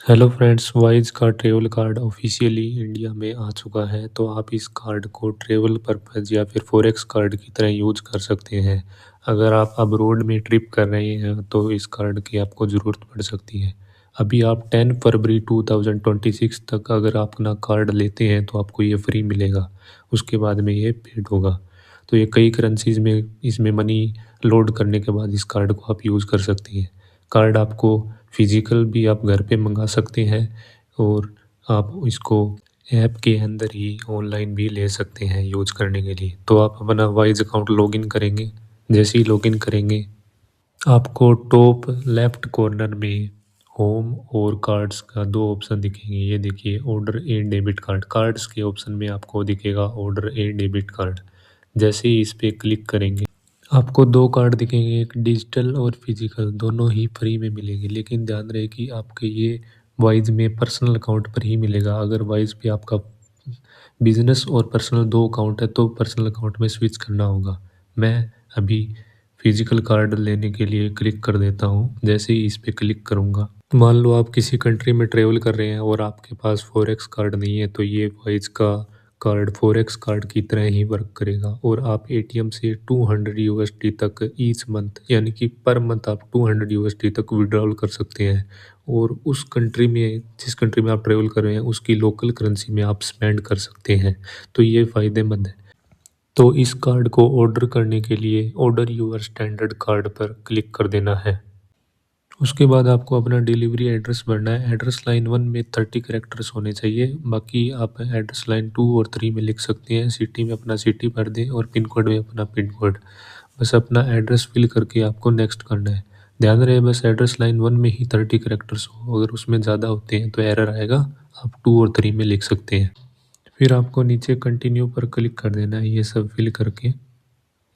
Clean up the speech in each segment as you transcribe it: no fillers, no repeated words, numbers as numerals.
Hello friends, wise का travel card officially India में आ चुका है। तो आप इस कार्ड को ट्रैवल पर्पज़ या फिर फॉरेक्स कार्ड की तरह यूज कर सकते हैं। अगर आप अब्रॉड में ट्रिप कर रहे हैं तो इस कार्ड की आपको ज़रूरत पड़ सकती है। अभी आप 10 फरवरी 2026 तक अगर आप अपना कार्ड लेते हैं तो आपको ये फ्री मिलेगा। उसके बाद में ये पेड होगा। तो ये कई करेंसीज में इसमें मनी लोड करने के बाद इस कार्ड को आप यूज़ कर सकती हैं। कार्ड आपको फिजिकल भी आप घर पे मंगा सकते हैं और आप इसको ऐप के अंदर ही ऑनलाइन भी ले सकते हैं यूज करने के लिए। तो आप अपना वाइज अकाउंट लॉगिन करेंगे। जैसे ही लॉगिन करेंगे आपको टॉप लेफ्ट कॉर्नर में होम और कार्ड्स का दो ऑप्शन दिखेंगे। ये देखिए, ऑर्डर ए डेबिट कार्ड। कार्ड्स के ऑप्शन में आपको दिखेगा ऑर्डर ए डेबिट कार्ड। जैसे ही इस पे क्लिक करेंगे आपको दो कार्ड दिखेंगे, एक डिजिटल और फिजिकल। दोनों ही फ्री में मिलेंगे, लेकिन ध्यान रहे कि आपके ये वाइज में पर्सनल अकाउंट पर ही मिलेगा। अगर वाइज पे आपका बिजनेस और पर्सनल दो अकाउंट है तो पर्सनल अकाउंट में स्विच करना होगा। मैं अभी फिजिकल कार्ड लेने के लिए क्लिक कर देता हूँ। जैसे ही इस पे क्लिक करूँगा, मान लो आप किसी कंट्री में ट्रेवल कर रहे हैं और आपके पास फॉरेक्स कार्ड नहीं है, तो ये वाइज का कार्ड फॉरेक्स कार्ड की तरह ही वर्क करेगा और आप एटीएम से 200 यूएसडी तक ईच मंथ, यानी कि पर मंथ आप 200 यूएसडी तक विड्रॉल कर सकते हैं। और उस कंट्री में, जिस कंट्री में आप ट्रेवल कर रहे हैं, उसकी लोकल करेंसी में आप स्पेंड कर सकते हैं। तो ये फ़ायदेमंद है। तो इस कार्ड को ऑर्डर करने के लिए ऑर्डर यूर स्टैंडर्ड कार्ड पर क्लिक कर देना है। उसके बाद आपको अपना डिलीवरी एड्रेस भरना है। एड्रेस लाइन 1 में 30 कैरेक्टर्स होने चाहिए। बाकी आप एड्रेस लाइन 2 और 3 में लिख सकते हैं। सिटी में अपना सिटी भर दें और पिन कोड में अपना पिन कोड। बस अपना एड्रेस फिल करके आपको नेक्स्ट करना है। ध्यान रहे, बस एड्रेस लाइन 1 में ही 30 कैरेक्टर्स हो। अगर उसमें ज़्यादा होते हैं तो एरर आएगा। आप 2 और 3 में लिख सकते हैं। फिर आपको नीचे कंटिन्यू पर क्लिक कर देना है ये सब फिल करके।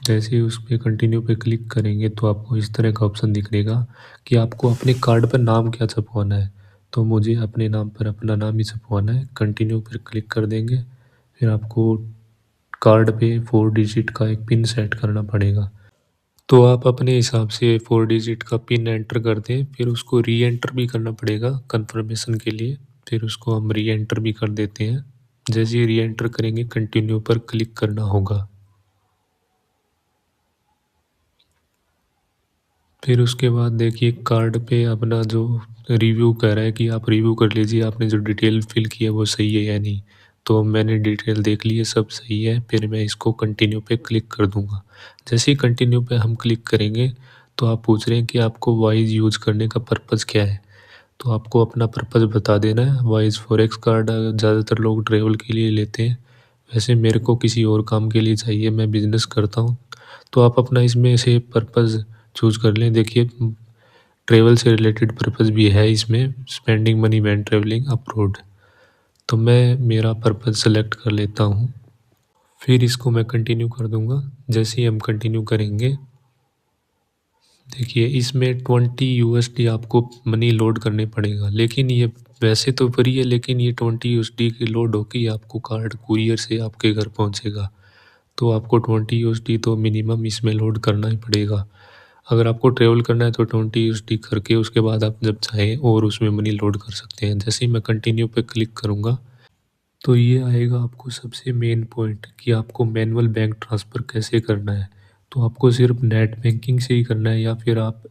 जैसे ही उस पे कंटिन्यू पे क्लिक करेंगे तो आपको इस तरह का ऑप्शन दिखेगा कि आपको अपने कार्ड पर नाम क्या छपवाना है। तो मुझे अपने नाम पर अपना नाम ही छपवाना है। कंटिन्यू पर क्लिक कर देंगे। फिर आपको कार्ड पे 4 डिजिट का एक पिन सेट करना पड़ेगा। तो आप अपने हिसाब से 4 डिजिट का पिन एंटर कर दें। फिर उसको री एंटर भी करना पड़ेगा कंफर्मेशन के लिए। फिर उसको हम री एंटर भी कर देते हैं। जैसे ही री एंटर करेंगे कंटिन्यू पर क्लिक करना होगा। फिर उसके बाद देखिए, कार्ड पे अपना जो रिव्यू कह रहा है कि आप रिव्यू कर लीजिए, आपने जो डिटेल फिल की है वो सही है या नहीं। तो मैंने डिटेल देख ली है, सब सही है। फिर मैं इसको कंटिन्यू पे क्लिक कर दूंगा। जैसे ही कंटिन्यू पे हम क्लिक करेंगे तो आप पूछ रहे हैं कि आपको वाइज यूज करने का पर्पज़ क्या है। तो आपको अपना पर्पज़ बता देना है। वाइज फॉरेक्स कार्ड ज़्यादातर लोग ट्रेवल के लिए लेते हैं। वैसे मेरे को किसी और काम के लिए चाहिए, मैं बिजनेस करता हूँ। तो आप अपना इसमें से पर्पज़ चूज़ कर लें। देखिए, ट्रैवल से रिलेटेड पर्पज़ भी है इसमें, spending money when travelling abroad. तो मैं मेरा पर्पज़ सेलेक्ट कर लेता हूँ। फिर इसको मैं कंटिन्यू कर दूंगा। जैसे ही हम कंटिन्यू करेंगे, देखिए इसमें 20 यूएसडी आपको मनी लोड करने पड़ेगा। लेकिन ये वैसे तो फ्री है, लेकिन ये 20 यूएसडी की लोड होकर आपको कार्ड कुरियर से आपके घर पहुंचेगा। तो आपको 20 यूएसडी तो मिनिमम इसमें लोड करना ही पड़ेगा। अगर आपको ट्रैवल करना है तो 20 यूएसडी करके उसके बाद आप जब चाहें और उसमें मनी लोड कर सकते हैं। जैसे ही मैं कंटिन्यू पे क्लिक करूँगा तो ये आएगा आपको सबसे मेन पॉइंट कि आपको मैनुअल बैंक ट्रांसफ़र कैसे करना है। तो आपको सिर्फ नेट बैंकिंग से ही करना है या फिर आप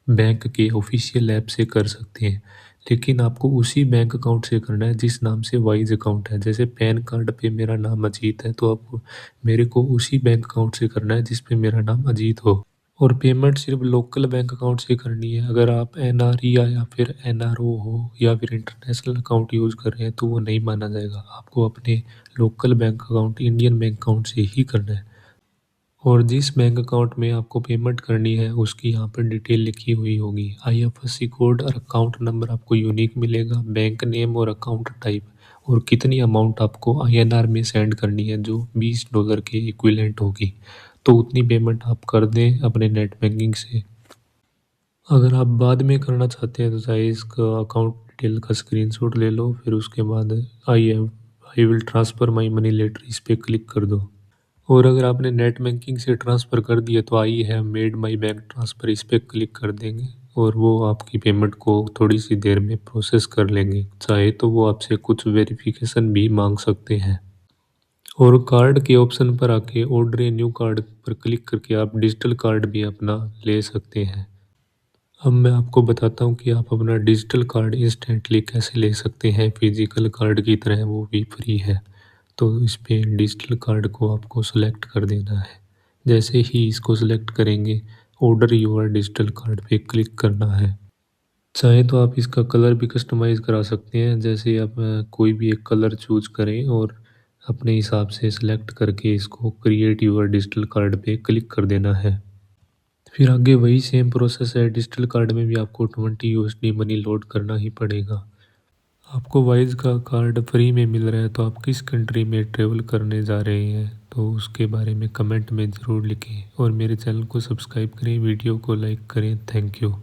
बैंक के ऑफिशियल ऐप से कर सकते हैं। लेकिन आपको उसी बैंक अकाउंट से करना है जिस नाम से वाइज अकाउंट है। जैसे पैन कार्ड पे मेरा नाम अजीत है, तो आपको मेरे को उसी बैंक अकाउंट से करना है जिस पे मेरा नाम अजीत हो। और पेमेंट सिर्फ लोकल बैंक अकाउंट से करनी है। अगर आप एनआरई या फिर एनआरओ हो या फिर इंटरनेशनल अकाउंट यूज़ कर रहे हैं तो वो नहीं माना जाएगा। आपको अपने local bank account, Indian bank account से ही करना है। और जिस बैंक अकाउंट में आपको पेमेंट करनी है उसकी यहाँ पर डिटेल लिखी हुई होगी। आईएफएससी कोड और अकाउंट नंबर आपको यूनिक मिलेगा, बैंक नेम और अकाउंट टाइप, और कितनी अमाउंट आपको आईएनआर में सेंड करनी है जो $20 के इक्विवेलेंट होगी। तो उतनी पेमेंट आप कर दें अपने नेट बैंकिंग से। अगर आप बाद में करना चाहते हैं तो चाहे इसका अकाउंट डिटेल का स्क्रीनशॉट ले लो। फिर उसके बाद I will transfer my money letter इस पर क्लिक कर दो। और अगर आपने नेट बैंकिंग से ट्रांसफ़र कर दिया तो I have made my bank transfer इस पर क्लिक कर देंगे। और वो आपकी पेमेंट को थोड़ी सी देर में प्रोसेस कर लेंगे। चाहे तो वो आपसे कुछ वेरिफिकेशन भी मांग सकते हैं। और कार्ड के ऑप्शन पर आके ऑर्डर ए न्यू कार्ड पर क्लिक करके आप डिजिटल कार्ड भी अपना ले सकते हैं। अब मैं आपको बताता हूँ कि आप अपना डिजिटल कार्ड इंस्टेंटली कैसे ले सकते हैं, फिजिकल कार्ड की तरह वो भी फ्री है। तो इस पे डिजिटल कार्ड को आपको सेलेक्ट कर देना है। जैसे ही इसको सेलेक्ट करेंगे, ऑर्डर योर डिजिटल कार्ड पे क्लिक करना है। चाहे तो आप इसका कलर भी कस्टमाइज़ करा सकते हैं, जैसे आप कोई भी एक कलर चूज़ करें और अपने हिसाब से सेलेक्ट करके इसको क्रिएट योर डिजिटल कार्ड पे क्लिक कर देना है। फिर आगे वही सेम प्रोसेस है, डिजिटल कार्ड में भी आपको 20 यूएसडी मनी लोड करना ही पड़ेगा। आपको वाइज का कार्ड फ्री में मिल रहा है, तो आप किस कंट्री में ट्रैवल करने जा रहे हैं तो उसके बारे में कमेंट में ज़रूर लिखें और मेरे चैनल को सब्सक्राइब करें, वीडियो को लाइक करें। Thank you.